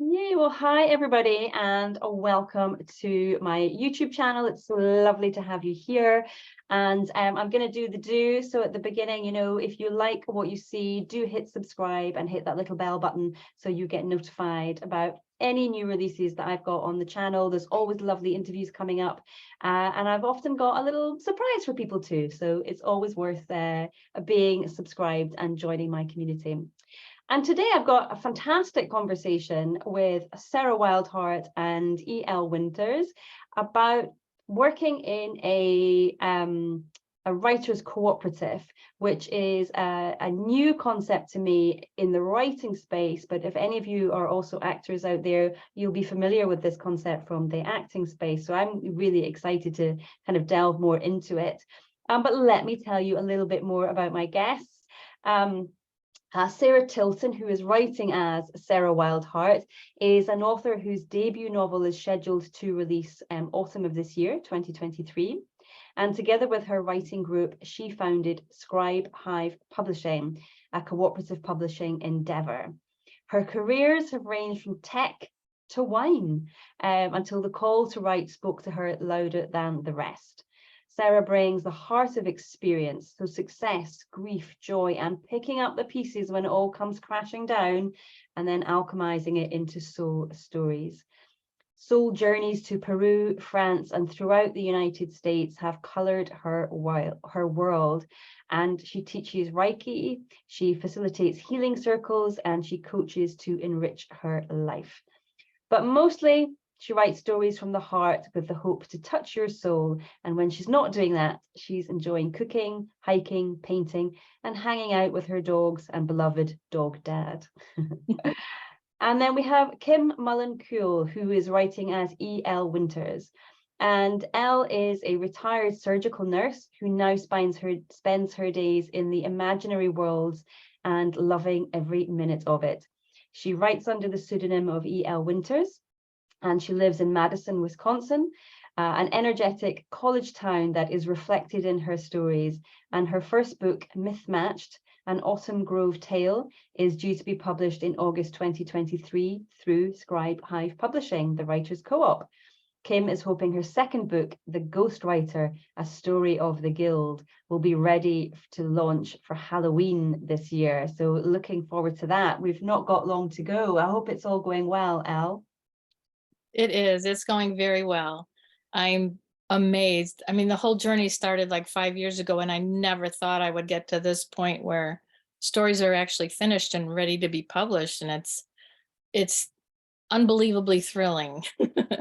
Yay, well, hi everybody, and welcome to my YouTube channel. It's lovely to have you here. And I'm going to do the do. So at the beginning, if you like what you see, do hit subscribe and hit that little bell button so you get notified about any new releases that I've got on the channel. There's always lovely interviews coming up, and I've often got a little surprise for people too. So it's always worth being subscribed and joining my community. And today I've got a fantastic conversation with Serra Wildheart and E.L. Winters about working in a writer's cooperative, which is a new concept to me in the writing space. But if any of you are also actors out there, you'll be familiar with this concept from the acting space. So I'm really excited to kind of delve more into it. But let me tell you a little bit more about my guests. Sarah Tilton, who is writing as Serra Wildheart, is an author whose debut novel is scheduled to release autumn of this year, 2023. And together with her writing group, she founded Scribe Hive Publishing, a cooperative publishing endeavour. Her careers have ranged from tech to wine, until the call to write spoke to her louder than the rest. Serra brings the heart of experience, so success, grief, joy, and picking up the pieces when it all comes crashing down, and then alchemizing it into soul stories. Soul journeys to Peru, France, and throughout the United States have colored her world. And she teaches Reiki, she facilitates healing circles, and she coaches to enrich her life. But mostly, she writes stories from the heart with the hope to touch your soul. And when she's not doing that, she's enjoying cooking, hiking, painting, and hanging out with her dogs and beloved DogDad. And then we have Kim Mullen-Kuhl, who is writing as E.L. Winters. And Elle is a retired surgical nurse who now spends her days in the imaginary worlds and loving every minute of it. She writes under the pseudonym of E.L. Winters, and she lives in Madison, Wisconsin, an energetic college town that is reflected in her stories. And her first book, Myth Matched, an Autumn Grove Tale, is due to be published in August 2023 through Scribe Hive Publishing, the Writers Co-op. Kim is hoping her second book, The Ghostwriter, A Story of the Guild, will be ready to launch for Halloween this year. So looking forward to that. We've not got long to go. I hope it's all going well, Elle. It is. It's going very well. I'm amazed. I mean, the whole journey started like 5 years ago, and I never thought I would get to this point where stories are actually finished and ready to be published. And it's unbelievably thrilling.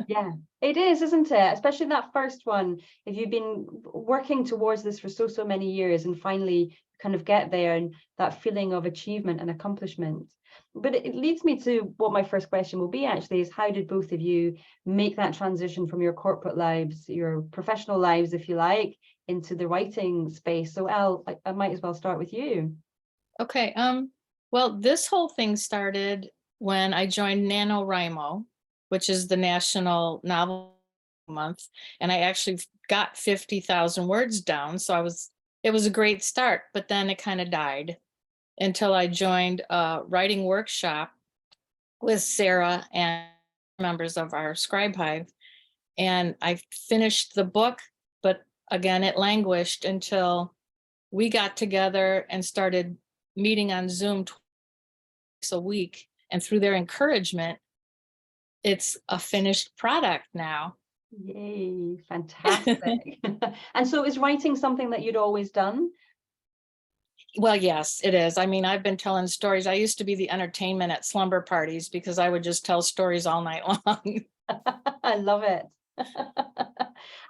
Yeah, it is, isn't it? Especially that first one. If you've been working towards this for so many years and finally kind of get there, and that feeling of achievement and accomplishment. But it leads me to what my first question will be actually, is how did both of you make that transition from your corporate lives, your professional lives, if you like, into the writing space? So Elle, I might as well start with you. Okay. Well, this whole thing started when I joined NaNoWriMo, which is the National Novel Month, and I actually got 50,000 words down. So it was a great start, but then it kind of died until I joined a writing workshop with Sarah and members of our Scribe Hive. And I finished the book, but again, it languished until we got together and started meeting on Zoom twice a week. And through their encouragement, it's a finished product now. Yay, fantastic. And so is writing something that you'd always done? Well, yes, it is. I mean, I've been telling stories. I used to be the entertainment at slumber parties because I would just tell stories all night long. I love it.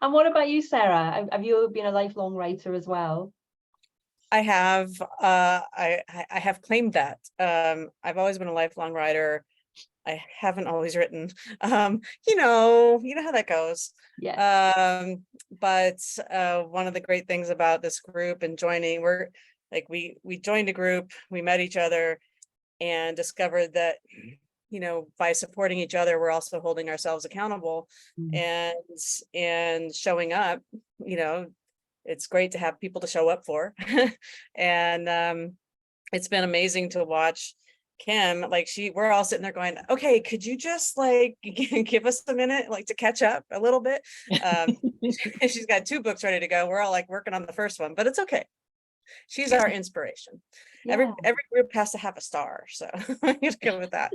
And what about you, Sarah? Have you been a lifelong writer as well? I have. I have claimed that. I've always been a lifelong writer. I haven't always written. You know how that goes. Yeah. But one of the great things about this group and joining, we joined a group, we met each other, and discovered that, by supporting each other, we're also holding ourselves accountable and showing up. It's great to have people to show up for. And it's been amazing to watch Kim, like we're all sitting there going, okay, could you just like give us a minute, like to catch up a little bit? She's got 2 books ready to go. We're all like working on the first one, but it's okay. She's our inspiration. Yeah. Every group has to have a star, so I'm just go with that.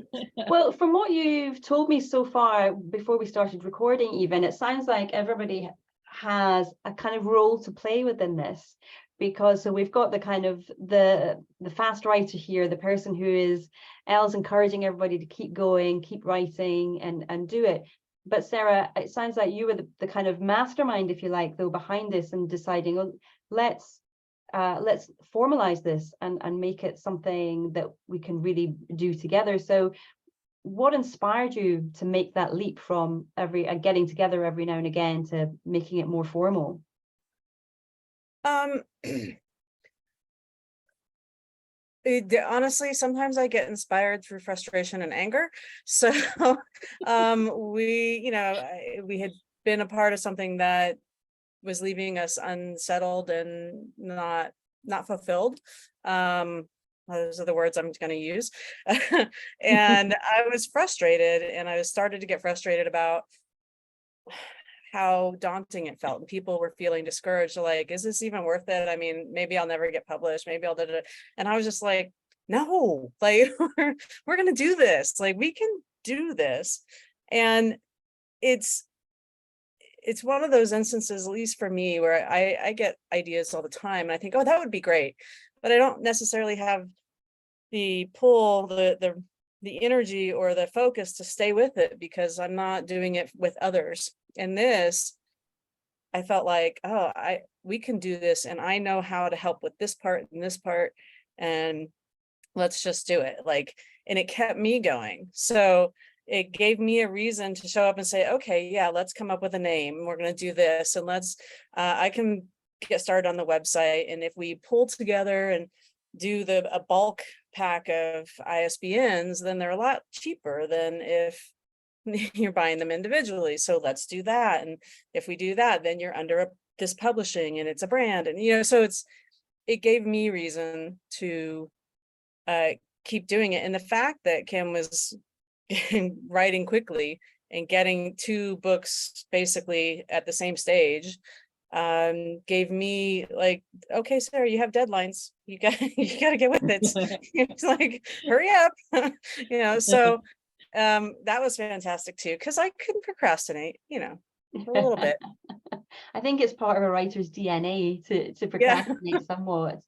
Well, from what you've told me so far, before we started recording even, it sounds like everybody has a kind of role to play within this. Because so we've got the kind of the fast writer here, the person who is encouraging everybody to keep going, keep writing and do it. But Serra, it sounds like you were the kind of mastermind, if you like, though, behind this and deciding, oh, let's formalize this and make it something that we can really do together. So what inspired you to make that leap from getting together every now and again to making it more formal? Honestly, sometimes I get inspired through frustration and anger. So we had been a part of something that was leaving us unsettled and not fulfilled. Those are the words I'm going to use. And I was frustrated, and I started to get frustrated about how daunting it felt, and people were feeling discouraged, like, is this even worth it? I mean, maybe I'll never get published, maybe I'll do it. And I was just like, no, like we're gonna do this, like we can do this. And it's one of those instances, at least for me, where I get ideas all the time and I think, oh, that would be great, but I don't necessarily have the pull, the energy or the focus to stay with it, because I'm not doing it with others. And this, I felt like, oh, we can do this, and I know how to help with this part and this part, and let's just do it. Like, and it kept me going. So it gave me a reason to show up and say, okay, yeah, let's come up with a name. We're going to do this, and let's I can get started on the website. And if we pull together and do a bulk pack of ISBNs, then they're a lot cheaper than if you're buying them individually. So let's do that. And if we do that, then you're under this publishing and it's a brand. And, so it gave me reason to keep doing it. And the fact that Kim was writing quickly and getting 2 books basically at the same stage gave me like, okay, Serra, you have deadlines. You got to get with it. It's like, hurry up. So that was fantastic too, because I couldn't procrastinate, a little bit. I think it's part of a writer's DNA to procrastinate somewhat.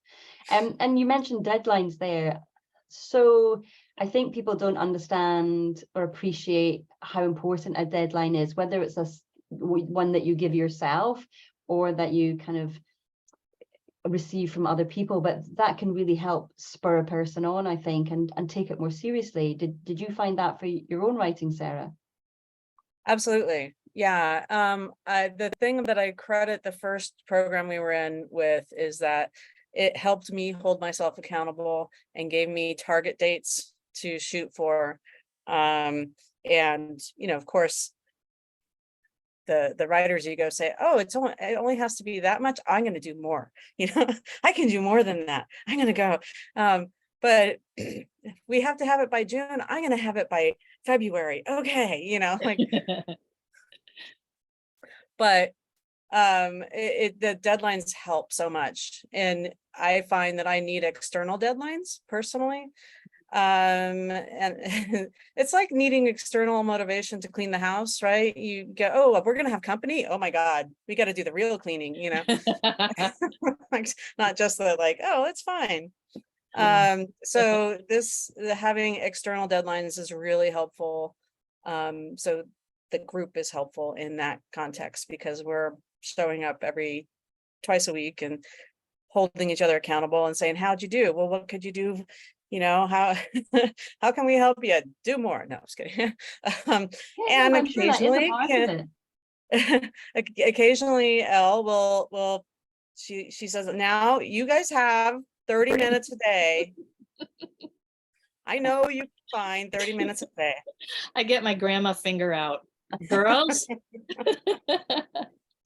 And you mentioned deadlines there. So I think people don't understand or appreciate how important a deadline is, whether it's one that you give yourself or that you kind of receive from other people, but that can really help spur a person on, I think, and take it more seriously. Did you find that for your own writing, Serra? Absolutely. Yeah. The thing that I credit the first program we were in with is that it helped me hold myself accountable and gave me target dates to shoot for. And, of course, the writer's ego say, oh, it only has to be that much. I'm going to do more. I can do more than that. I'm going to go. But we have to have it by June. I'm going to have it by February. Okay. But the deadlines help so much. And I find that I need external deadlines personally. And it's like needing external motivation to clean the house, right? You go, oh, we're gonna have company. Oh my God, we got to do the real cleaning, like not just the like, oh, it's fine. So having external deadlines is really helpful. So the group is helpful in that context, because we're showing up twice a week and holding each other accountable and saying, how'd you do? Well, what could you do? How can we help you do more? No, I'm just kidding. And occasionally, occasionally Elle will she says, now you guys have 30 minutes a day. I know you can find 30 minutes a day. I get my grandma finger out. Girls.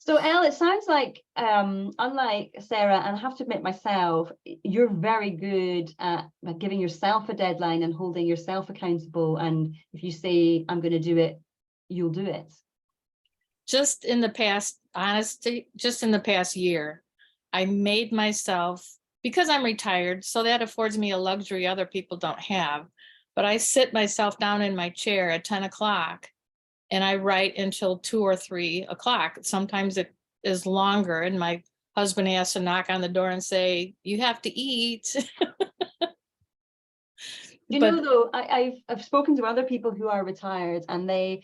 So Elle, it sounds like unlike Sarah, and I have to admit myself, you're very good at giving yourself a deadline and holding yourself accountable. And if you say, I'm going to do it, you'll do it. Just in the past, honestly, just in the past year, I made myself, because I'm retired, so that affords me a luxury other people don't have. But I sit myself down in my chair at 10 o'clock and I write until 2 or 3 o'clock. Sometimes it is longer, and my husband has to knock on the door and say, you have to eat. You know, though, I've spoken to other people who are retired, and they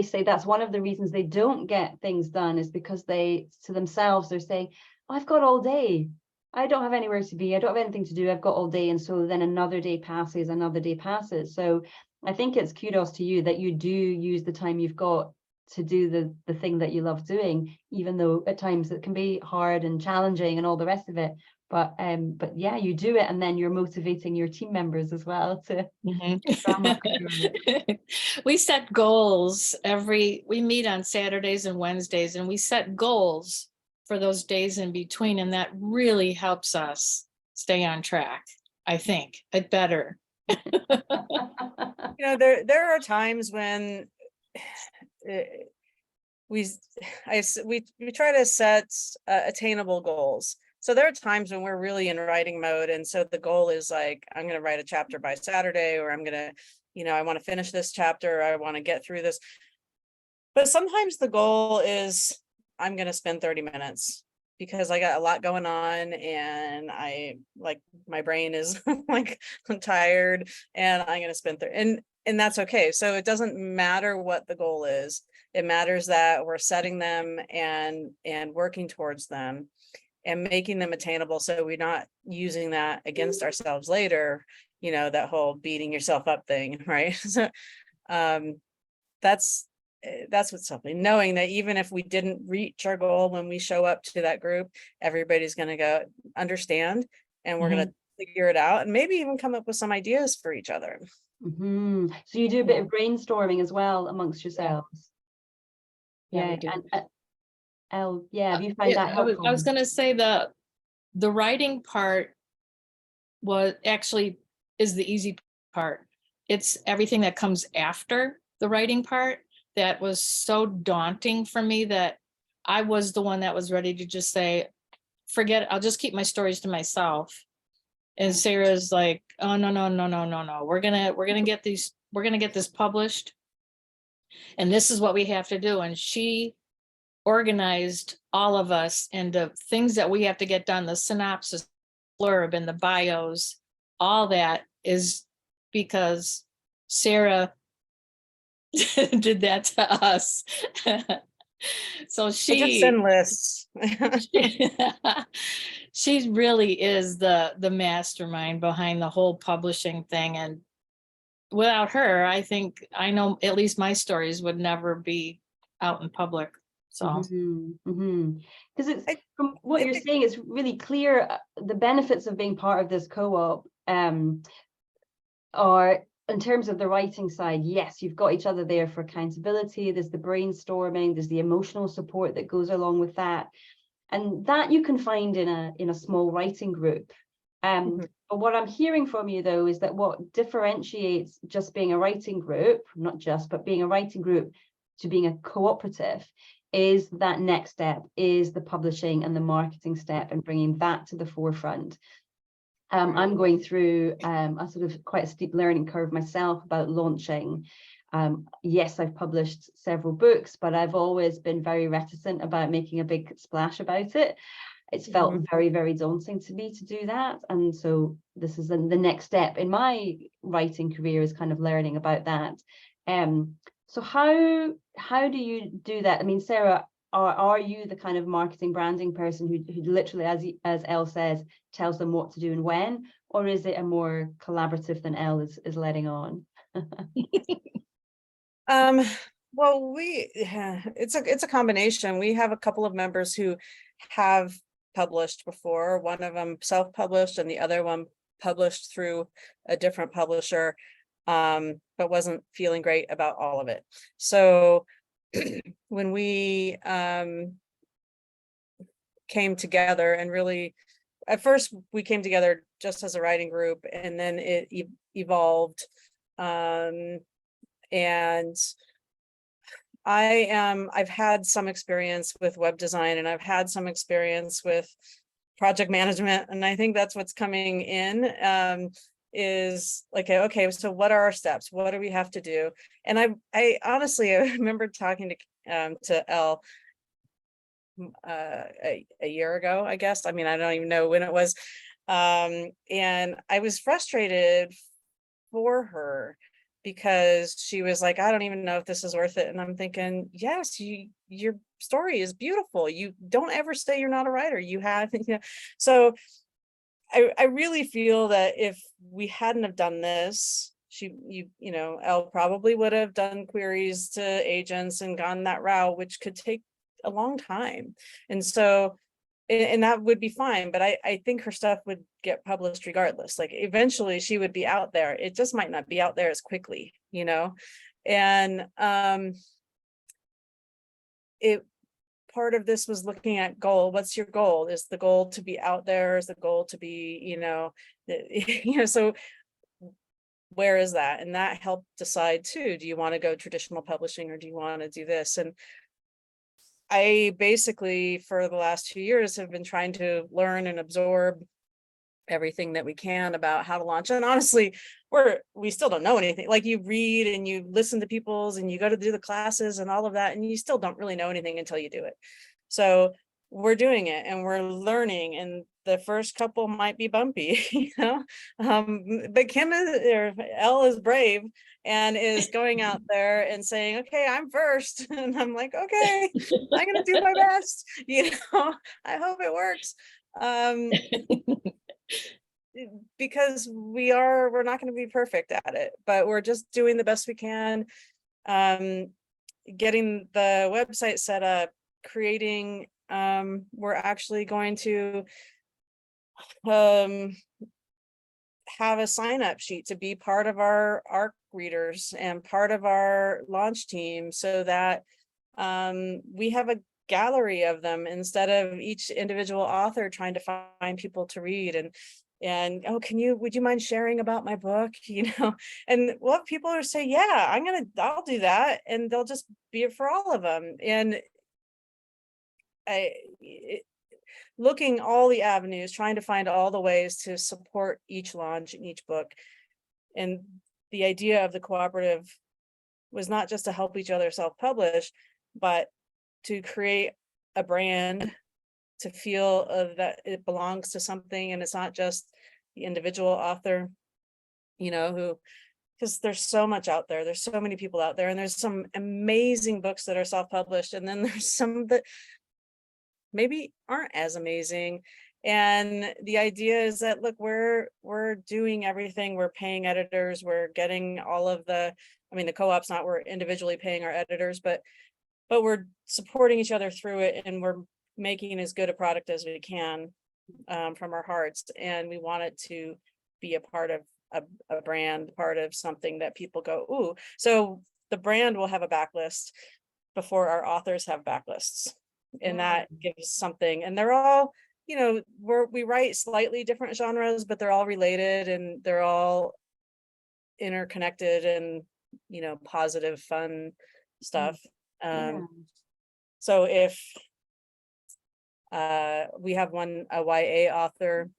say that's one of the reasons they don't get things done, is because they, to themselves, they're saying, oh, I've got all day. I don't have anywhere to be. I don't have anything to do. I've got all day. And so then another day passes, another day passes. So I think it's kudos to you that you do use the time you've got to do the thing that you love doing, even though at times it can be hard and challenging and all the rest of it. But yeah, you do it, and then you're motivating your team members as well to We set goals we meet on Saturdays and Wednesdays, and we set goals for those days in between, and that really helps us stay on track. I think it better. You know, there are times when we try to set attainable goals. So there are times when we're really in writing mode, and so the goal is like, I'm going to write a chapter by Saturday, or I'm going to, you know, I want to finish this chapter, I want to get through this. But sometimes the goal is, I'm going to spend 30 minutes because I got a lot going on, and my brain is like, I'm tired, and I'm going to spend and that's okay. So it doesn't matter what the goal is. It matters that we're setting them and working towards them and making them attainable, so we're not using that against ourselves later, you know, that whole beating yourself up thing, right? So that's what's something, knowing that even if we didn't reach our goal when we show up to that group, everybody's going to go understand, and we're going to figure it out, and maybe even come up with some ideas for each other. So you do a bit of brainstorming as well amongst yourselves. Yeah, and have you found that helpful? I was going to say the writing part is the easy part. It's everything that comes after the writing part that was so daunting for me, that I was the one that was ready to just say, forget it, I'll just keep my stories to myself. And Sarah's like, oh, no. We're gonna get this published, and this is what we have to do. And she organized all of us into things that we have to get done, the synopsis, blurb, and the bios. All that is because Sarah did that to us. So she send lists. She really is the mastermind behind the whole publishing thing, and without her, I know at least my stories would never be out in public. So because it's, from what you're saying, it's really clear the benefits of being part of this co-op are, in terms of the writing side, yes, you've got each other there for accountability, there's the brainstorming, there's the emotional support that goes along with that, and that you can find in a small writing group. But what I'm hearing from you, though, is that what differentiates just being a writing group, not just, but being a writing group to being a cooperative, is that next step, is the publishing and the marketing step, and bringing that to the forefront. I'm going through a sort of quite a steep learning curve myself about launching. Yes, I've published several books, but I've always been very reticent about making a big splash about it. It's felt very, very daunting to me to do that. And so this is the next step in my writing career, is kind of learning about that. So how do you do that? I mean, Sarah, are you the kind of marketing branding person who literally, as Elle says, tells them what to do and when, or is it a more collaborative than Elle is letting on? Well, it's a combination. We have a couple of members who have published before. One of them self-published, and the other one published through a different publisher, but wasn't feeling great about all of it. So when we came together and really, at first we came together just as a writing group, and then it evolved. And I've had some experience with web design, and I've had some experience with project management, and I think that's what's coming in, is like, okay, so what are our steps? What do we have to do? And I honestly, I remember talking to Elle a year ago, I guess. I mean, I don't even know when it was. And I was frustrated for her because she was like, I don't even know if this is worth it. And I'm thinking, yes, your story is beautiful. You don't ever say you're not a writer. You have, you know. So I really feel that if we hadn't have done this, you know, Elle probably would have done queries to agents and gone that route, which could take a long time. And so, and that would be fine, but I think her stuff would get published regardless. Like eventually she would be out there. It just might not be out there as quickly, you know. And part of this was looking at goal. What's your goal? Is the goal to be out there? Is the goal to be, you know, so where is that? And that helped decide too, do you want to go traditional publishing or do you want to do this? And I basically, for the last 2 years, have been trying to learn and absorb everything that we can about how to launch. And honestly, we still don't know anything. Like you read and you listen to people's and you go to do the classes and all of that, and you still don't really know anything until you do it. So we're doing it and we're learning, and the first couple might be bumpy, you know. But Elle is brave and is going out there and saying, okay, I'm first. And I'm like, okay, I'm gonna do my best, you know. I hope it works. Because we're not going to be perfect at it, but we're just doing the best we can. Getting the website set up, creating, we're actually going to have a sign-up sheet to be part of our ARC readers and part of our launch team, so that we have a gallery of them instead of each individual author trying to find people to read. And oh, would you mind sharing about my book, you know? And what people are saying, yeah, I'll do that, and they'll just be it for all of them. And looking all the avenues, trying to find all the ways to support each launch in each book. And the idea of the cooperative was not just to help each other self-publish, but to create a brand, to feel that it belongs to something, and it's not just the individual author, you know, because there's so much out there. There's so many people out there, and there's some amazing books that are self-published, and then there's some that maybe aren't as amazing. And the idea is that, look, we're doing everything. We're paying editors. We're getting all of the co-op's not, we're individually paying our editors, but we're supporting each other through it, and we're making as good a product as we can from our hearts. And we want it to be a part of a brand, part of something that people go, ooh. So the brand will have a backlist before our authors have backlists. And that gives something, and they're all, you know, we write slightly different genres, but they're all related and they're all interconnected and, you know, positive, fun stuff. So if we have a YA author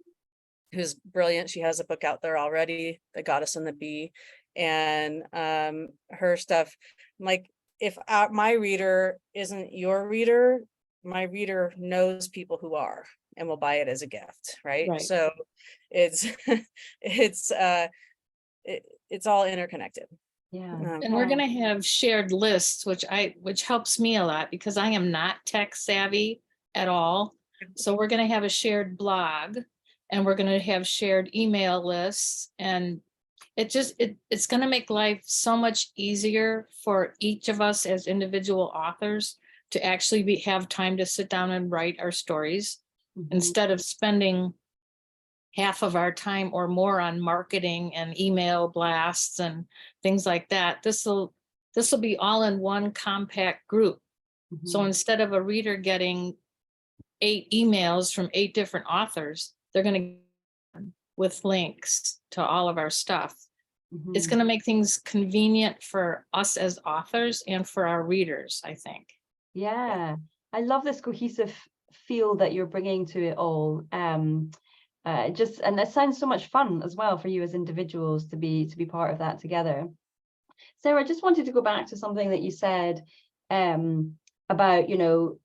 who's brilliant, she has a book out there already, The Goddess and the Bee, and her stuff, like, if my reader isn't your reader, my reader knows people who are and will buy it as a gift, right? So it's it's all interconnected. And we're going to have shared lists, which helps me a lot because I am not tech savvy at all. So we're going to have a shared blog, and we're going to have shared email lists, and it's going to make life so much easier for each of us as individual authors to actually have time to sit down and write our stories instead of spending half of our time or more on marketing and email blasts and things like that. This will be all in one compact group. So instead of a reader getting 8 emails from 8 different authors, they're going to with links to all of our stuff. It's Mhm. going to make things convenient for us as authors and for our readers, I think. Yeah, I love this cohesive feel that you're bringing to it all. Just, and it sounds so much fun as well for you as individuals to be part of that together. Sarah, I just wanted to go back to something that you said about, you know,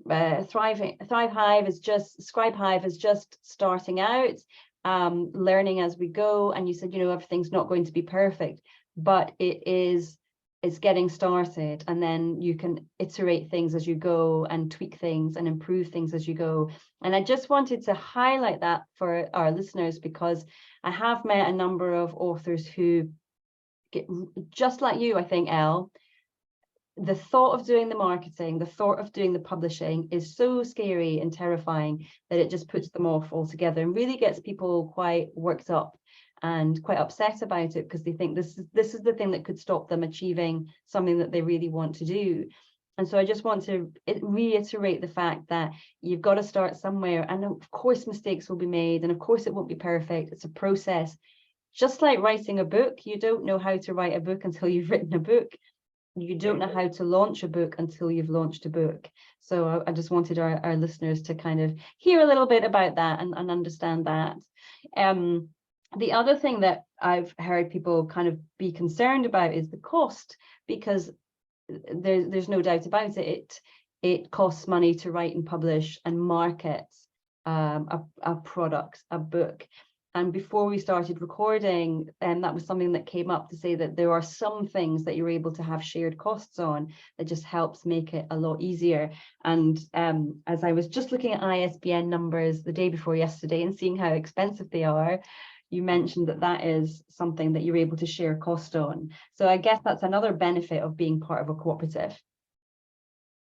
Thrive Hive is just, Scribe Hive is just starting out, learning as we go. And you said, you know, everything's not going to be perfect, but it's getting started, and then you can iterate things as you go and tweak things and improve things as you go. And I just wanted to highlight that for our listeners, because I have met a number of authors who get, just like you, I think, Elle, the thought of doing the marketing, the thought of doing the publishing is so scary and terrifying that it just puts them off altogether and really gets people quite worked up and quite upset about it, because they think this is the thing that could stop them achieving something that they really want to do. And so I just want to reiterate the fact that you've got to start somewhere, and of course mistakes will be made, and of course it won't be perfect. It's a process. Just like writing a book, you don't know how to write a book until you've written a book. You don't know how to launch a book until you've launched a book. So I just wanted our listeners to kind of hear a little bit about that and understand that. The other thing that I've heard people kind of be concerned about is the cost, because there's no doubt about it. It costs money to write and publish and market a product, a book. And before we started recording, that was something that came up, to say that there are some things that you're able to have shared costs on that just helps make it a lot easier. And as I was just looking at ISBN numbers the day before yesterday and seeing how expensive they are, you mentioned that that is something that you're able to share cost on. So I guess that's another benefit of being part of a cooperative.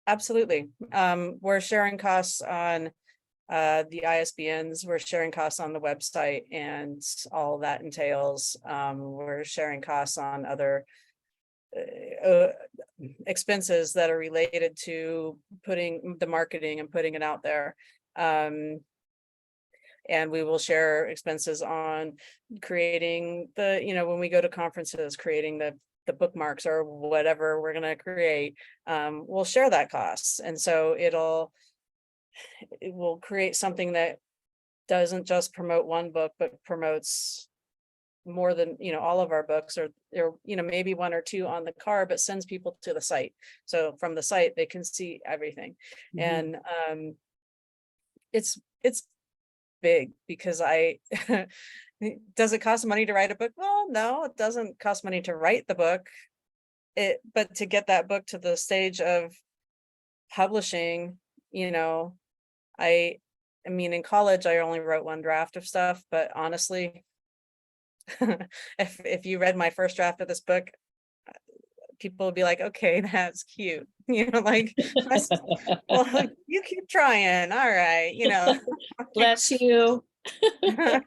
Absolutely. We're sharing costs on the ISBNs, we're sharing costs on the website and all that entails. We're sharing costs on other expenses that are related to putting the marketing and putting it out there. And we will share expenses on creating the, you know, when we go to conferences, creating the bookmarks or whatever we're going to create, we'll share that cost. And so it will create something that doesn't just promote one book, but promotes more than, you know, all of our books, or you know, maybe 1 or 2 on the card, but sends people to the site. So from the site, they can see everything. Mm-hmm. And it's big, because does it cost money to write a book? Well, no, it doesn't cost money to write the book. But to get that book to the stage of publishing, you know, I mean, in college, I only wrote 1 draft of stuff, but honestly, if you read my first draft of this book, people would be like, okay, that's cute. You know, like, well, you keep trying. All right. You know, bless you. Oh,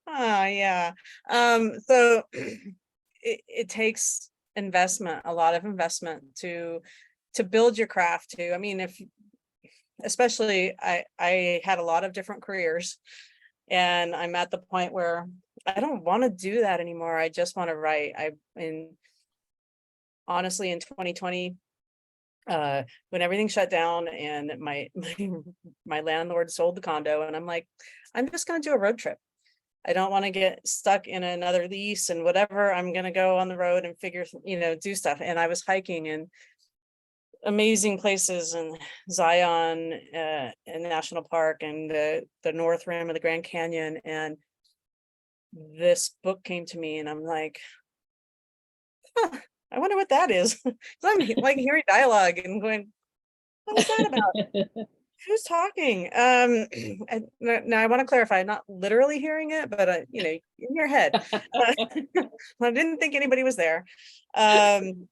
yeah. So it takes investment, a lot of investment to build your craft too. I mean, especially I had a lot of different careers, and I'm at the point where I don't want to do that anymore. I just want to write. Honestly, in 2020, when everything shut down and my landlord sold the condo, and I'm like, I'm just going to do a road trip. I don't want to get stuck in another lease and whatever. I'm going to go on the road and figure, you know, do stuff. And I was hiking in amazing places in Zion, in National Park, and the North Rim of the Grand Canyon. And this book came to me, and I'm like, huh, I wonder what that is. So I'm like hearing dialogue and going, what is that about? Who's talking? Now I want to clarify, not literally hearing it, but you know, in your head. I didn't think anybody was there. And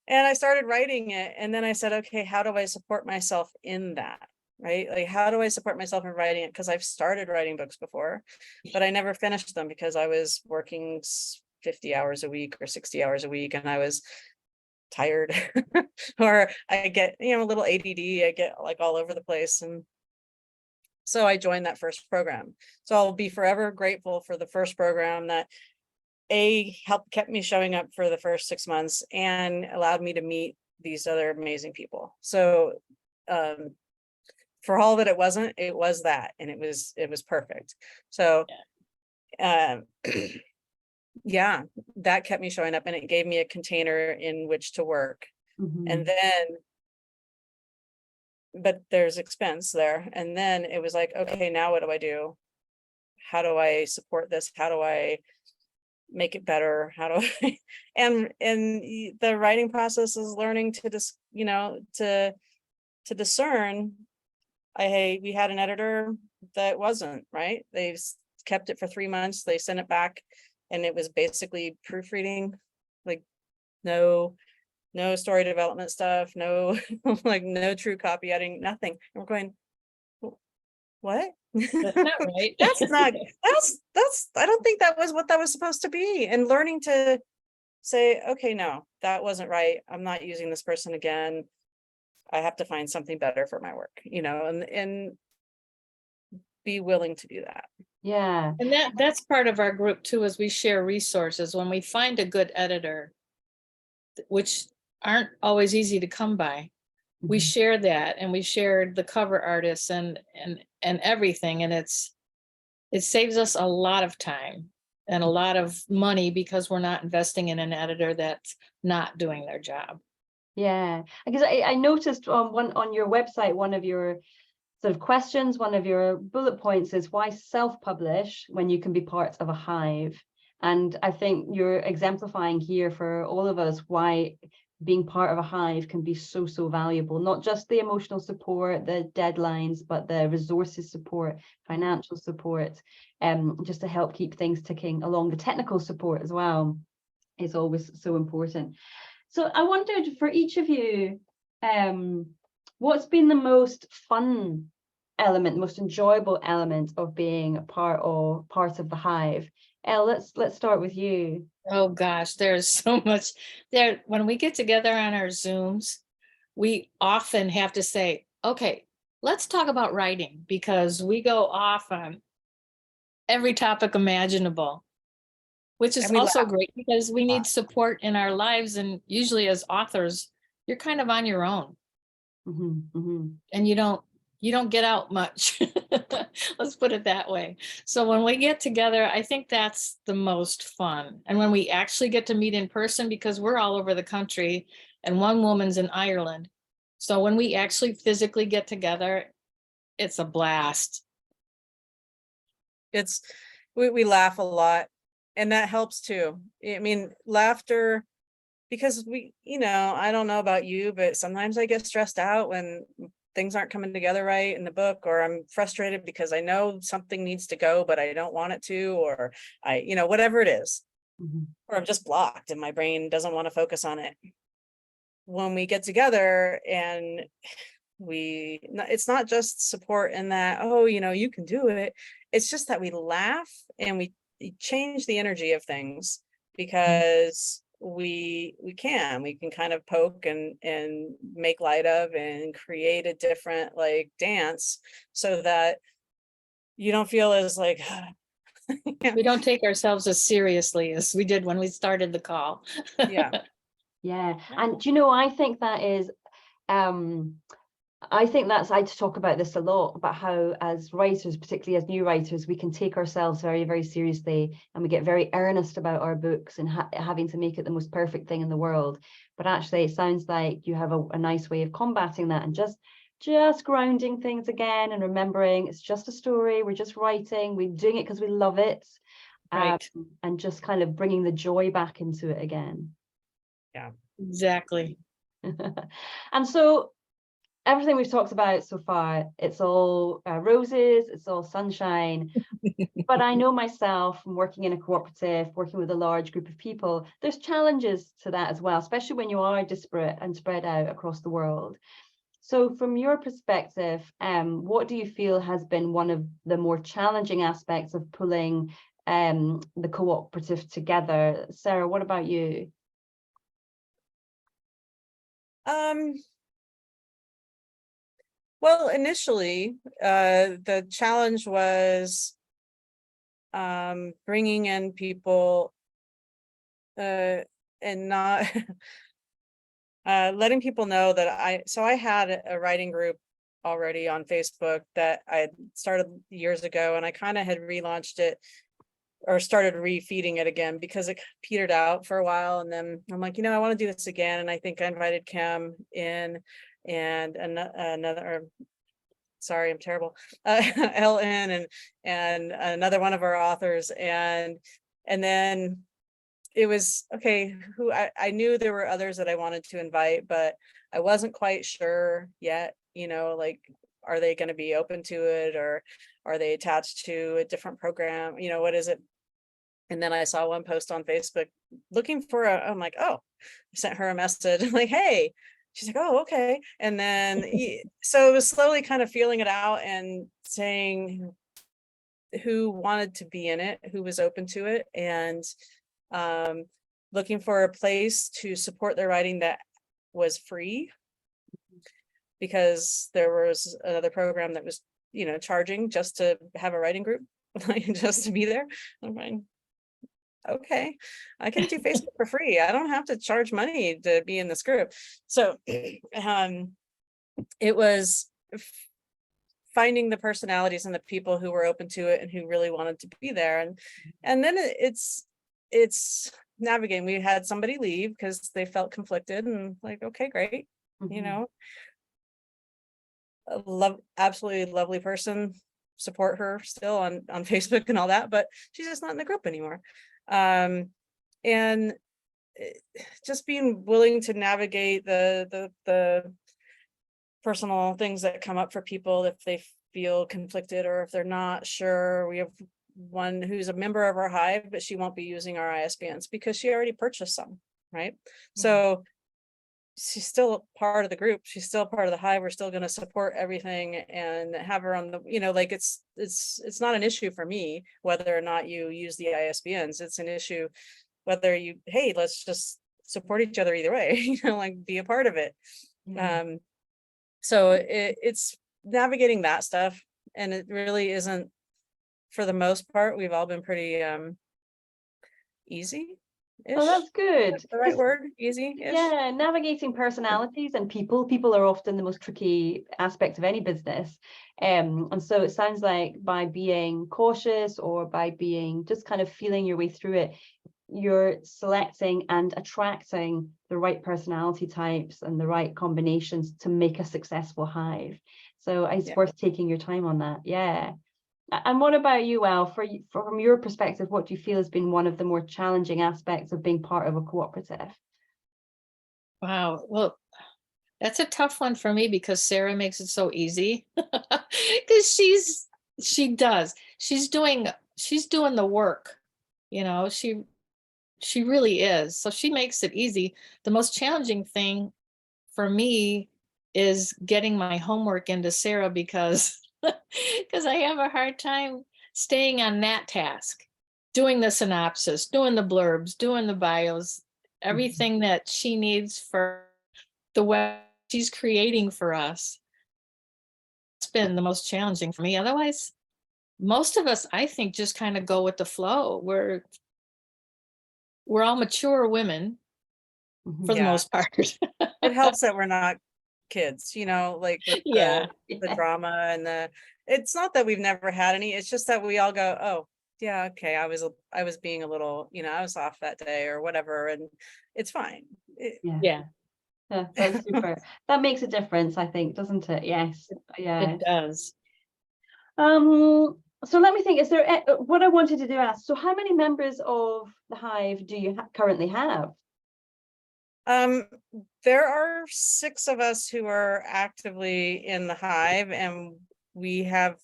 I started writing it, and then I said, okay, how do I support myself in that? Right? Like, how do I support myself in writing it? Because I've started writing books before, but I never finished them because I was working 50 hours a week or 60 hours a week, and I was tired or I get, a little ADD, I get like all over the place. And so I joined that first program. So I'll be forever grateful for the first program that kept me showing up for the first 6 months and allowed me to meet these other amazing people. So for all that it was that, and it was perfect. So yeah, that kept me showing up, and it gave me a container in which to work. And then, but there's expense there. And then it was like, okay, now what do I do? How do I support this? How do I make it better? How do I, and the writing process is learning to just, to discern. We had an editor that wasn't right. They kept it for 3 months. They sent it back, and it was basically proofreading, like no story development stuff, no like no true copy editing, nothing. And we're going, what? That's not right. that's I don't think that was what that was supposed to be. And learning to say, okay, no, that wasn't right. I'm not using this person again. I have to find something better for my work, and be willing to do that. Yeah. And that's part of our group too, is we share resources. When we find a good editor, which aren't always easy to come by, we share that, and we share the cover artists and everything. And it saves us a lot of time and a lot of money, because we're not investing in an editor that's not doing their job. Yeah, because I noticed on your website, one of your sort of questions, one of your bullet points is why self-publish when you can be part of a hive. And I think you're exemplifying here for all of us why being part of a hive can be so valuable. Not just the emotional support, the deadlines, but the resources support, financial support, just to help keep things ticking along. The technical support as well is always so important. So I wondered, for each of you, what's been the most fun element, most enjoyable element of being a part of the hive? Elle, let's start with you. Oh gosh, there's so much there. When we get together on our Zooms, we often have to say, okay, let's talk about writing, because we go off on every topic imaginable, which is also great because we need support in our lives. And usually as authors, you're kind of on your own. And you don't get out much. Let's put it that way. So when we get together, I think that's the most fun. And when we actually get to meet in person, because we're all over the country and one woman's in Ireland. So when we actually physically get together, it's a blast. We laugh a lot, and that helps too. I mean, laughter, because I don't know about you, but sometimes I get stressed out when things aren't coming together right in the book, or I'm frustrated because I know something needs to go, but I don't want it to, or whatever it is, or I'm just blocked and my brain doesn't want to focus on it. When we get together and it's not just support in that, oh, you can do it. It's just that we laugh and we change the energy of things, because we can kind of poke and make light of and create a different dance, so that you don't feel as like we don't take ourselves as seriously as we did when we started the call. Yeah. And I think that is I talk about this a lot, about how as writers, particularly as new writers, we can take ourselves very, very seriously, and we get very earnest about our books and having to make it the most perfect thing in the world. But actually, it sounds like you have a nice way of combating that, and just grounding things again and remembering it's just a story. We're just writing. We're doing it because we love it, right? And just kind of bringing the joy back into it again. Yeah, exactly. And so, everything we've talked about so far, it's all roses, it's all sunshine. But I know myself, from working in a cooperative, working with a large group of people, there's challenges to that as well, especially when you are disparate and spread out across the world. So from your perspective, what do you feel has been one of the more challenging aspects of pulling the cooperative together? Serra, what about you? Well, initially, the challenge was bringing in people and not letting people know that I had a writing group already on Facebook that I had started years ago, and I kind of had relaunched it or started refeeding it again because it petered out for a while. And then I'm like, I want to do this again. And I think I invited Kim in and another, sorry, I'm terrible, Ellen and another one of our authors. And then it was, okay, who I knew there were others that I wanted to invite, but I wasn't quite sure yet, like, are they going to be open to it, or are they attached to a different program? What is it? And then I saw one post on Facebook looking for I'm like, oh, I sent her a message. I'm like, hey, she's like, oh, okay. And then, so it was slowly kind of feeling it out and saying who wanted to be in it, who was open to it, and looking for a place to support their writing that was free, because there was another program that was, charging just to have a writing group, just to be there. I'm like, okay, I can do Facebook for free. I don't have to charge money to be in this group. So it was finding the personalities and the people who were open to it and who really wanted to be there. And then it's navigating. We had somebody leave because they felt conflicted, and like, okay, great. Absolutely lovely person, support her still on Facebook and all that, but she's just not in the group anymore. And just being willing to navigate the personal things that come up for people if they feel conflicted or if they're not sure. We have one who's a member of our hive, but she won't be using our ISBNs because she already purchased some, right? So she's still part of the group. She's still part of the hive. We're still going to support everything and have her on the, like, it's not an issue for me whether or not you use the ISBNs. It's an issue whether you, hey, let's just support each other either way, like, be a part of it. So it's navigating that stuff, and it really isn't, for the most part, we've all been pretty easy. Oh, that's good. The right word, easy. Yeah, navigating personalities and people are often the most tricky aspect of any business. And so it sounds like by being cautious or by being just kind of feeling your way through it, you're selecting and attracting the right personality types and the right combinations to make a successful hive. So it's worth taking your time on that. Yeah. And what about you, Al? From your perspective, what do you feel has been one of the more challenging aspects of being part of a cooperative? Wow. Well, that's a tough one for me because Serra makes it so easy. Because she's doing the work. She really is. So she makes it easy. The most challenging thing for me is getting my homework into Serra because I have a hard time staying on that task, doing the synopsis, doing the blurbs, doing the bios, everything that she needs for the web she's creating for us. It's been the most challenging for me. Otherwise, most of us, I think, just kind of go with the flow. We're all mature women for the most part. It helps that we're not kids, like with the drama and it's not that we've never had any, it's just that we all go, oh yeah, okay, I was being a little, I was off that day or whatever, and it's fine. Yeah, that's super. That makes a difference, I think, doesn't it? Yes. Yeah, it does. So let me think, is there what I wanted to do ask, so how many members of the hive do you currently have? There are 6 of us who are actively in the hive, and we have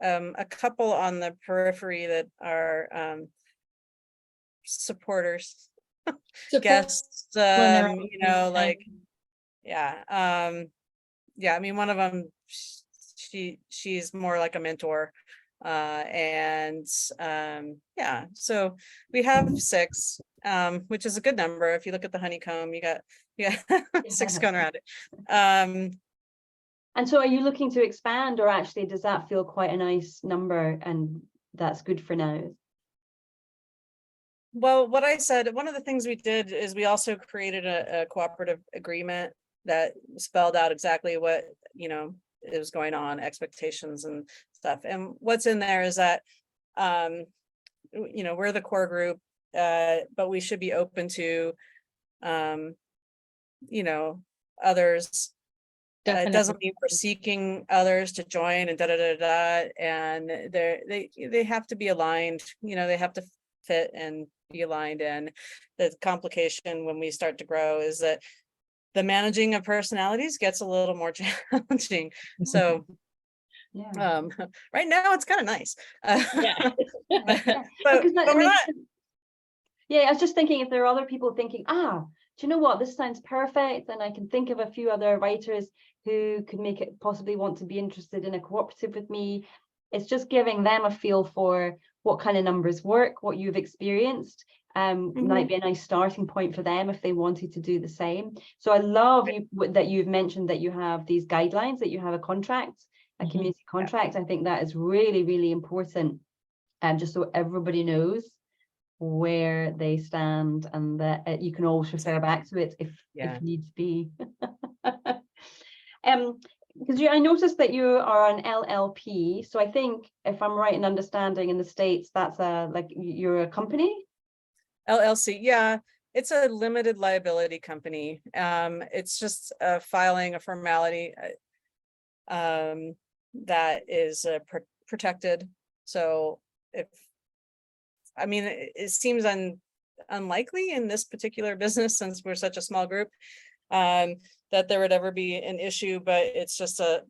a couple on the periphery that are supporters, guests, like, I mean, one of them, she's more like a mentor, Yeah, so we have 6, which is a good number. If you look at the honeycomb, you got 6 going around it. And so are you looking to expand, or actually does that feel quite a nice number and that's good for now? Well, what I said, one of the things we did is we also created a cooperative agreement that spelled out exactly what, is going on, expectations and stuff. And what's in there is that, we're the core group, but we should be open to, others. It doesn't mean we're seeking others to join and and they have to be aligned, they have to fit and be aligned. And the complication when we start to grow is that the managing of personalities gets a little more challenging. So right now it's kind of nice. But we're not. Yeah, I was just thinking, if there are other people thinking, do you know what, this sounds perfect, and I can think of a few other writers who could make it possibly want to be interested in a cooperative with me. It's just giving them a feel for what kind of numbers work, what you've experienced. Might be a nice starting point for them if they wanted to do the same. So I love that you've mentioned that you have these guidelines, that you have a contract, a community contract. I think that is really, really important, just so everybody knows where they stand, and that you can always refer back to it if needs be. Because I noticed that you are an LLP, so I think, if I'm right in understanding, in the States that's you're a company. LLC, yeah, it's a limited liability company. It's just filing a formality that is protected. So it seems unlikely in this particular business, since we're such a small group, that there would ever be an issue, but it's just a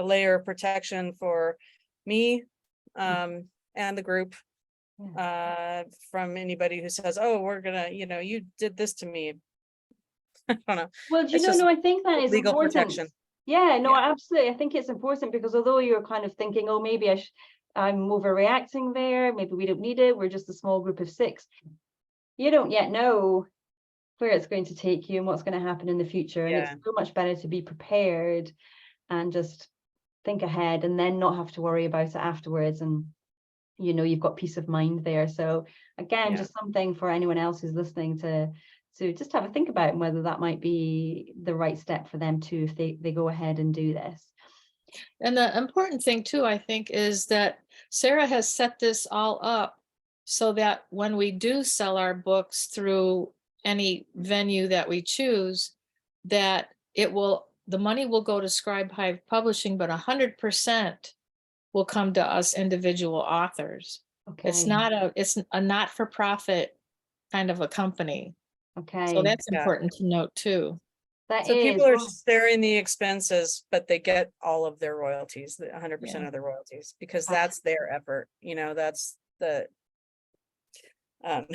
layer of protection for me and the group from anybody who says, oh, we're gonna, you did this to me. I don't know. Well, I think that is legal important. Protection. Absolutely. I think it's important, because although you're kind of thinking, oh, maybe I'm overreacting there, maybe we don't need it, we're just a small group of 6, you don't yet know where it's going to take you and what's going to happen in the future. And it's so much better to be prepared and just think ahead, and then not have to worry about it afterwards. And you've got peace of mind there. So again, just something for anyone else who's listening to just have a think about, and whether that might be the right step for them too, if they go ahead and do this. And the important thing too, I think, is that Serra has set this all up so that when we do sell our books through any venue that we choose, that the money will go to Scribe Hive Publishing, but 100% will come to us individual authors. Okay. It's a not-for-profit kind of a company. Okay. So that's important to note too. People are sharing the expenses, but they get all of their royalties, 100% of their royalties, because that's their effort. That's the and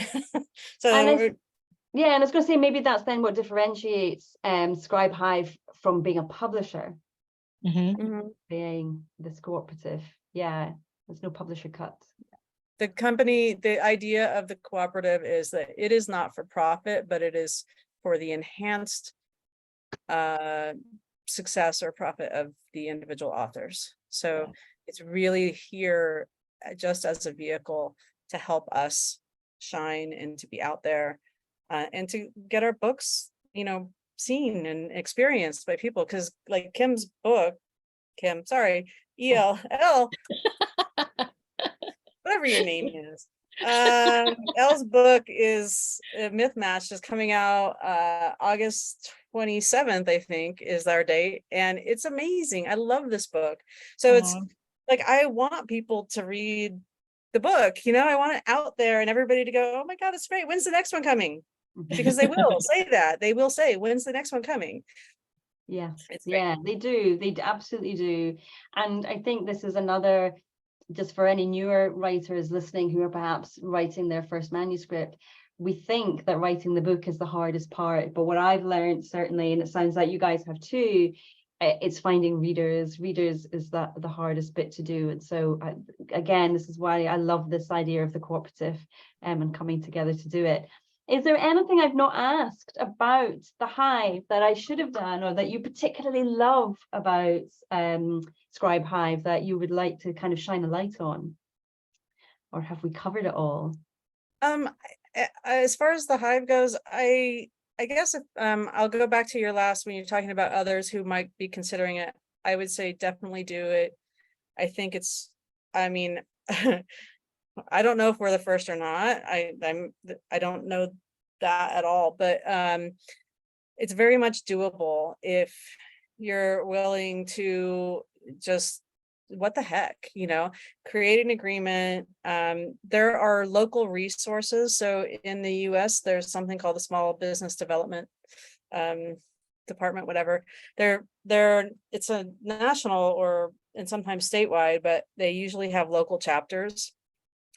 I was going to say, maybe that's then what differentiates Scribe Hive from being a publisher, being this cooperative. There's no publisher cut. The company, the idea of the cooperative is that it is not for profit, but it is for the enhanced success or profit of the individual authors. So it's really here just as a vehicle to help us shine and to be out there and to get our books, seen and experienced by people. Because like Kim's book, ELL, whatever your name is. Elle's book is Myth Match, is coming out August 27th, I think, is our date, and it's amazing. I love this book. So it's like, I want people to read the book, I want it out there and everybody to go, oh my God, it's great. When's the next one coming? Because they will say that. They will say, when's the next one coming? They do. They absolutely do. And I think this is another, just for any newer writers listening who are perhaps writing their first manuscript, we think that writing the book is the hardest part. But what I've learned, certainly, and it sounds like you guys have too, it's finding readers. Readers is the hardest bit to do. And so again, this is why I love this idea of the cooperative and coming together to do it. Is there anything I've not asked about the Hive that I should have done, or that you particularly love about Scribe Hive that you would like to kind of shine a light on? Or have we covered it all? As far as the Hive goes, I guess if, I'll go back to your last, when you're talking about others who might be considering it. I would say definitely do it. I think it's, I mean, I don't know if we're the first or not. I don't know that at all, but it's very much doable if you're willing to just, what the heck, create an agreement. There are local resources. So in the US, there's something called the Small Business Development Department, whatever. It's a national and sometimes statewide, but they usually have local chapters,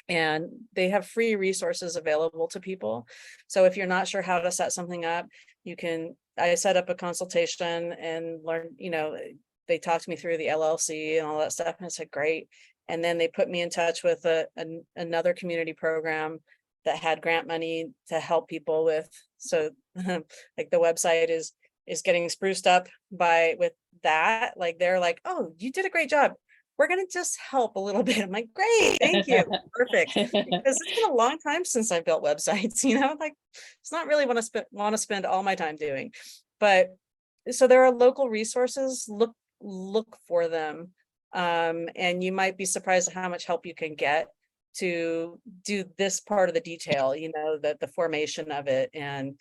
and they have free resources available to people. So if you're not sure how to set something up, I set up a consultation and learn, they talked me through the LLC and all that stuff, and I said, great. And then they put me in touch with another community program that had grant money to help people with. So like the website is getting spruced up with that. Like, they're like, oh, you did a great job. We're going to just help a little bit. I'm like, great, thank you. Perfect. Because it's been a long time since I built websites, like it's not really what I want to spend all my time doing. But so there are local resources, look for them. And you might be surprised at how much help you can get to do this part of the detail, the formation of it, and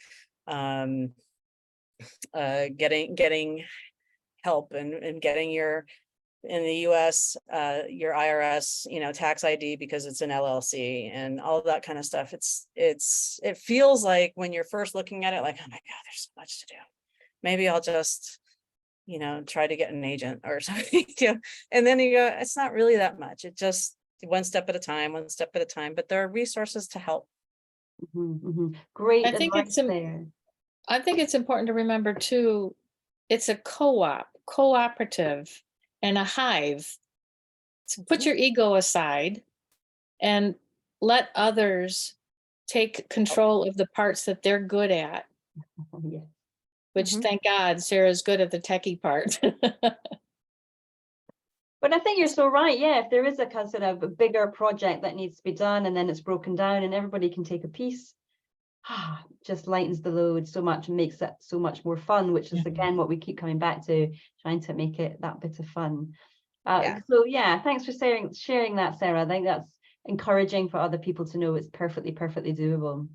getting help and getting in the US, your IRS, tax ID, because it's an LLC and all that kind of stuff. It feels like when you're first looking at it, like, oh my God, there's so much to do. Maybe I'll just, try to get an agent or something. And then you go, it's not really that much. It just one step at a time. But there are resources to help. Great. I think it's important to remember too, it's a cooperative, and a hive. So put your ego aside and let others take control of the parts that they're good at. Yeah. Which, thank God, Sarah's good at the techie part. But I think you're so right. Yeah, if there is a kind of a bigger project that needs to be done, and then it's broken down and everybody can take a piece, just lightens the load so much and makes it so much more fun, which is again what we keep coming back to, trying to make it that bit of fun. So yeah, thanks for sharing that, Sarah. I think that's encouraging for other people to know it's perfectly doable.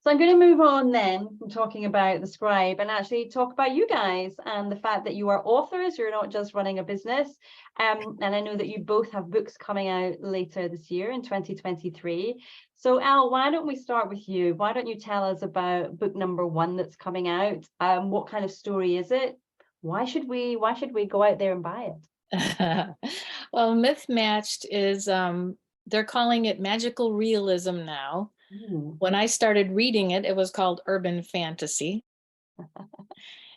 So I'm going to move on then from talking about the Scribe and actually talk about you guys and the fact that you are authors. You're not just running a business. And I know that you both have books coming out later this year in 2023. So Al, why don't we start with you? Why don't you tell us about book number 1 that's coming out? What kind of story is it? Why should we go out there and buy it? Well, Myth Matched is, they're calling it magical realism now. When I started reading it, it was called urban fantasy.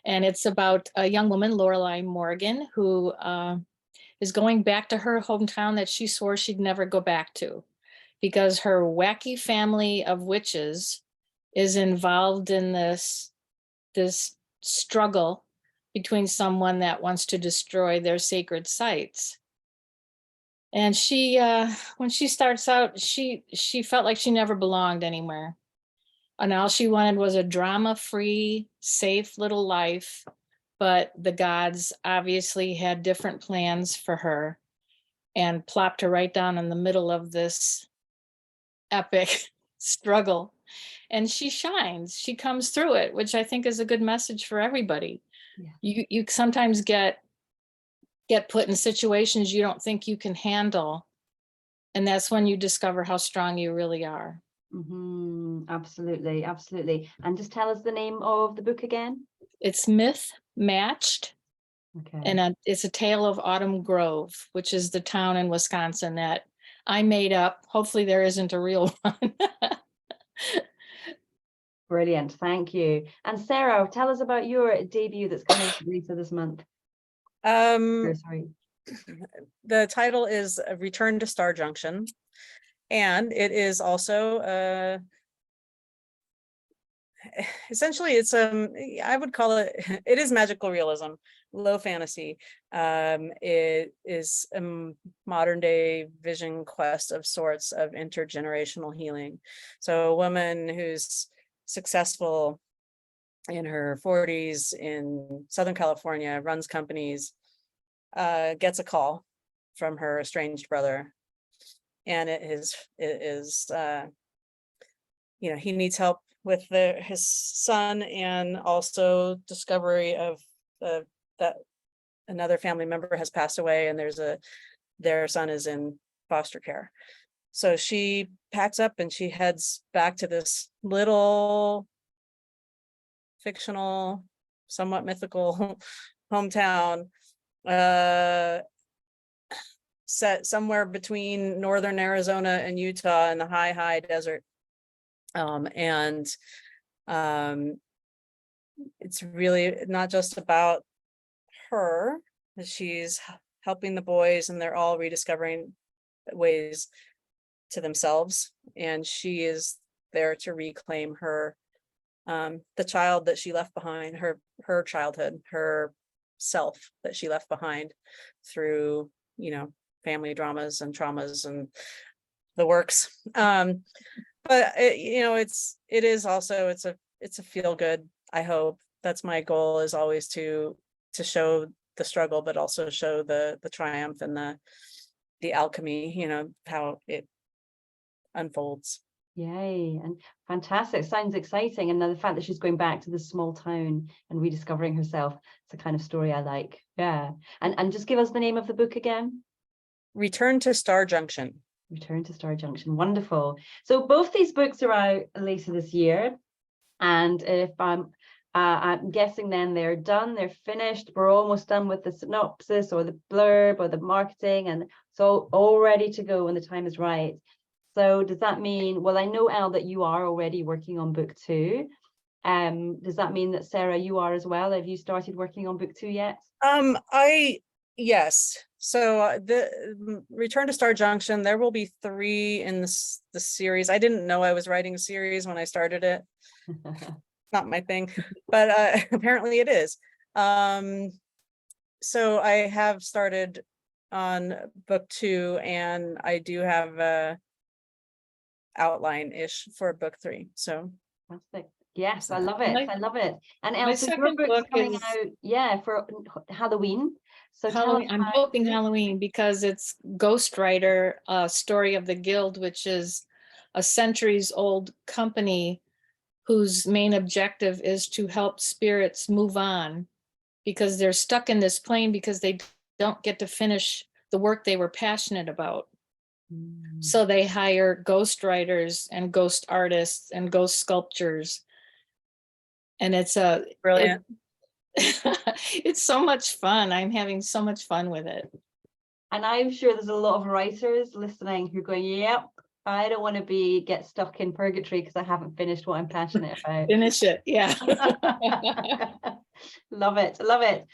And it's about a young woman, Lorelei Morgan, who is going back to her hometown that she swore she'd never go back to, because her wacky family of witches is involved in this struggle between someone that wants to destroy their sacred sites. And she, when she starts out, she felt like she never belonged anywhere. And all she wanted was a drama-free, safe little life. But the gods obviously had different plans for her and plopped her right down in the middle of this epic struggle. And she shines, she comes through it, which I think is a good message for everybody. Yeah. You sometimes get put in situations you don't think you can handle. And that's when you discover how strong you really are. Absolutely. And just tell us the name of the book again. It's Myth Matched. Okay. And it's a tale of Autumn Grove, which is the town in Wisconsin that I made up. Hopefully there isn't a real one. Brilliant. Thank you. And Sarah, tell us about your debut that's coming later this month. Sorry. The title is Return to Star Junction, and it is also essentially it's I would call it it is magical realism, low fantasy. It is a modern day vision quest of sorts of intergenerational healing. So a woman who's successful in her 40s in Southern California, runs companies, gets a call from her estranged brother, and it is you know, he needs help with his son, and also discovery of that another family member has passed away, and their son is in foster care. So she packs up and she heads back to this little fictional, somewhat mythical hometown, set somewhere between northern Arizona and Utah in the high desert. It's really not just about her. She's helping the boys, and they're all rediscovering ways to themselves, and she is there to reclaim her the child that she left behind, her childhood, her self that she left behind through, you know, family dramas and traumas and the works. But it, you know, it is also it's a feel good. I hope that's my goal, is always to show the struggle, but also show the triumph and the alchemy, you know, how it unfolds. Yay, and fantastic. Sounds exciting. And then the fact that she's going back to this small town and rediscovering herself, it's the kind of story I like. Yeah. And just give us the name of the book again. Return to Star Junction. Return to Star Junction. Wonderful. So both these books are out later this year. And if I'm guessing then they're done, they're finished, we're almost done with the synopsis or the blurb or the marketing, and so all ready to go when the time is right. So does that mean, well, I know, Elle, that you are already working on book 2. Does that mean that, Sarah, you are as well? Have you started working on book 2 yet? Yes. So the Return to Star Junction, there will be 3 in the series. I didn't know I was writing a series when I started it. Not my thing, but apparently it is. So I have started on book 2, and I do have a outline-ish for book 3. So fantastic. Yes, I love it. I love it. And My Elsa, your second book's book coming is out, yeah, for Halloween. So tell us Halloween. I'm about hoping Halloween, because it's Ghostwriter, Story of the Guild, which is a centuries-old company whose main objective is to help spirits move on, because they're stuck in this plane because they don't get to finish the work they were passionate about. So they hire ghostwriters and ghost artists and ghost sculptors. And it's brilliant. It's so much fun. I'm having so much fun with it. And I'm sure there's a lot of writers listening who are going, yep, I don't want to get stuck in purgatory because I haven't finished what I'm passionate about. Finish it. Yeah. Love it. Love it.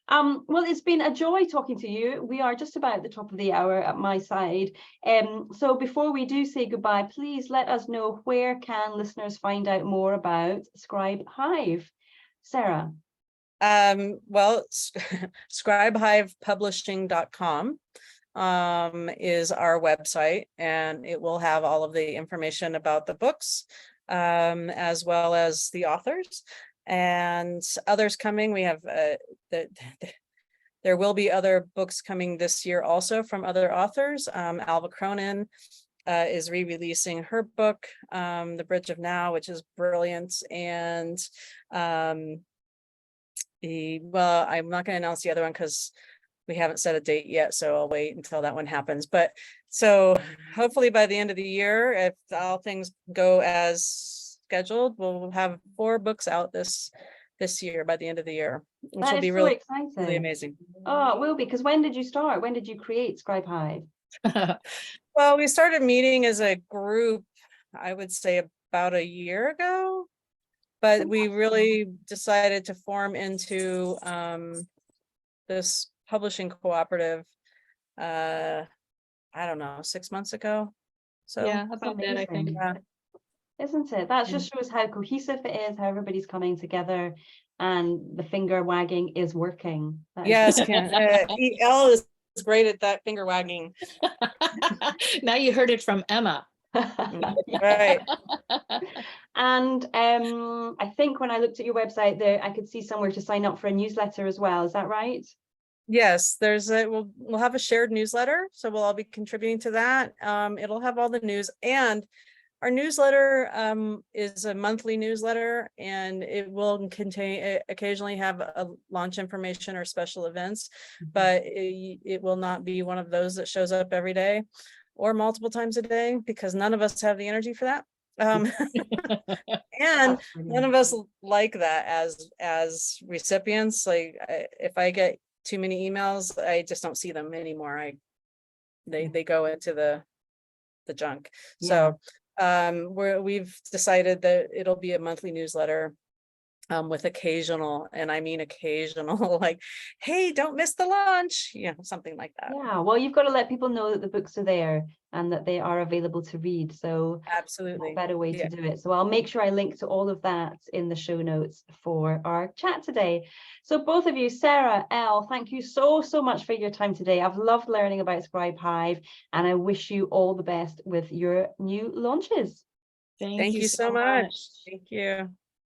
Well, it's been a joy talking to you. We are just about at the top of the hour at my side. So before we do say goodbye, please let us know, where can listeners find out more about Scribe Hive? Sarah. Well, scribehivepublishing.com is our website, and it will have all of the information about the books, as well as the authors and others coming. We have there will be other books coming this year also from other authors. Alva Cronin is re-releasing her book, The Bridge of Now, which is brilliant. And well, I'm not going to announce the other one because we haven't set a date yet, so I'll wait until that one happens. But so hopefully by the end of the year, if all things go as scheduled, we'll have 4 books out this year by the end of the year, which will be really exciting. Really amazing. Oh, it will be, because when did you start? When did you create Scribe Hive? Well, we started meeting as a group, I would say about a year ago, but we really decided to form into this Publishing Cooperative, I don't know, 6 months ago. So Yeah, about that, I think. amazing. Yeah. Isn't it? That Yeah. just shows how cohesive it is, how everybody's coming together, and the finger wagging is working. That is Yes, Elle is great at that finger wagging. Now you heard it from Emma. Right. And I think when I looked at your website there, I could see somewhere to sign up for a newsletter as well. Is that right? Yes, we'll have a shared newsletter, so we'll all be contributing to that. It'll have all the news, and our newsletter is a monthly newsletter, and it will occasionally have a launch information or special events, but it will not be one of those that shows up every day or multiple times a day, because none of us have the energy for that. And none of us like that as recipients. Like, if I get too many emails, I just don't see them anymore. They go into the junk. So we've decided that it'll be a monthly newsletter with occasional, and I mean occasional, like, hey, don't miss the launch, something like that. Yeah, well, you've got to let people know that the books are there and that they are available to read. So Absolutely. a better way to do it. So I'll make sure I link to all of that in the show notes for our chat today. So both of you, Sarah, Elle, thank you so much for your time today. I've loved learning about Scribe Hive, and I wish you all the best with your new launches. Thank you so much. Thank you.